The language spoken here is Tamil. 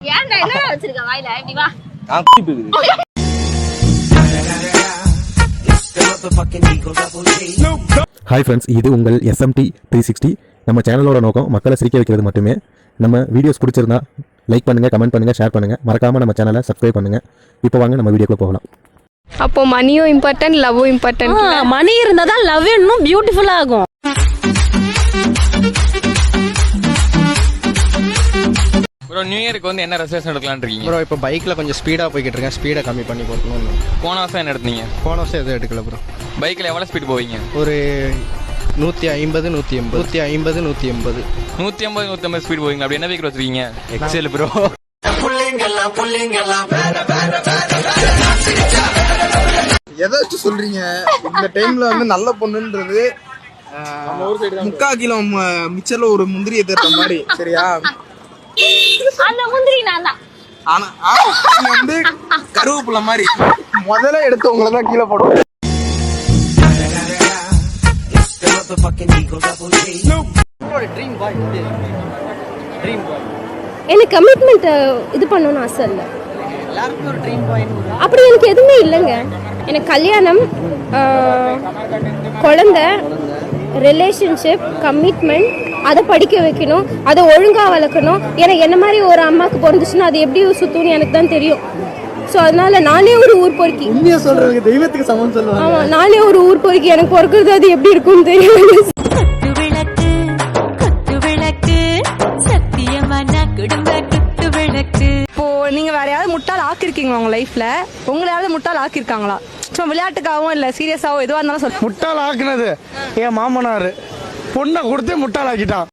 ஏன்டா என்ன வச்சிருக்க வாயில இப்படி வா ஹாய் ஃப்ரெண்ட்ஸ், இது உங்கள் SMT 360. நம்ம சேனலோட நோக்கம் மக்களை சிரிக்க வைக்கிறது மட்டுமே. நம்ம வீடியோஸ் பிடிச்சிருந்தா லைக் பண்ணுங்கள், கமெண்ட் பண்ணுங்கள், ஷேர் பண்ணுங்கள். மறக்காமல் நம்ம சேனலை சப்ஸ்கிரைப் பண்ணுங்கள். இப்போ வாங்க நம்ம வீடியோக்குள்ள போகலாம். அப்போ மணியும் இம்பார்ட்டன்ட், லவ்வும் இம்பார்ட்டன்ட். மணி இருந்தால் தான் லவ் இன்னும் பியூட்டிஃபுல்லாக ஆகும். ப்ரோ, நியூ இயருக்கு வந்து என்ன ரெசல்யூஷன் எடுக்கலாம்னு இருக்கீங்க? ப்ரோ இப்போ பைக்கில் கொஞ்சம் ஸ்பீடாக போய்கிட்டு இருக்கேன். ஸ்பீடை கம்மி பண்ணி போட்டணும். போன வருஷம் என்ன எடுத்தீங்க? போன வருஷம் எதுவும் எடுக்கல ப்ரோ. பைக்கில் எவ்வளோ ஸ்பீட் போவீங்க? ஒரு 150 180 150 ஸ்பீட் போவீங்க. அப்படி என்ன பைக் வச்சுருக்கீங்க? Excel bro. எதை வச்சு சொல்றீங்க? இந்த டைம்ல வந்து நல்ல பொண்ணுன்றது 3/4 கிலோ மிச்சர்ல ஒரு முந்திரியை தேர்த்த மாதிரி, சரியா? அந்த முந்திரி நான் தான். ஆனா வந்து கருவேப்பிலை மாதிரி முதல்ல எடுத்து உங்களை தான் கீழே போடுவோம். எனக்கு கமிட்மெண்ட் இது பண்ணணும்னு ஆசை இல்லை. அப்படி எனக்கு எதுவுமே இல்லைங்க. எனக்கு கல்யாணம், குழந்தை, ரிலேஷன்ஷிப், கமிட்மெண்ட், அதை படிக்க வைக்கணும், அதை ஒழுங்காக வளர்க்கணும். ஏன்னா என்ன மாதிரி ஒரு அம்மாவுக்கு பிறந்துச்சுன்னா அது எப்படி சுற்றுன்னு எனக்கு தான் தெரியும். ஸோ அதனால நானே ஒரு ஊர் பொறுக்கி. உண்மையாக சொல்றதுக்கு தெய்வத்துக்கு சமம் சொல்லுவாங்க. ஆமாம், நானே ஒரு ஊர் பொறுக்கி. எனக்கு பிறக்கிறது அது எப்படி இருக்குன்னு தெரியும். இப்போ நீங்க வேற யாராவது முட்டாள் ஆக்கிருக்கீங்களா உங்க லைஃப்ல? உங்களை யாராவது முட்டாள் ஆக்கிருக்காங்களா? சும்மா விளையாட்டுக்காகவும் இல்ல சீரியஸாவும் எதுவா இருந்தாலும் சொல்லுங்க. முட்டாள் ஆக்குனது என் மாமனாரு. பொண்ணை கொடுத்து முட்டாள் ஆக்கிட்டான்.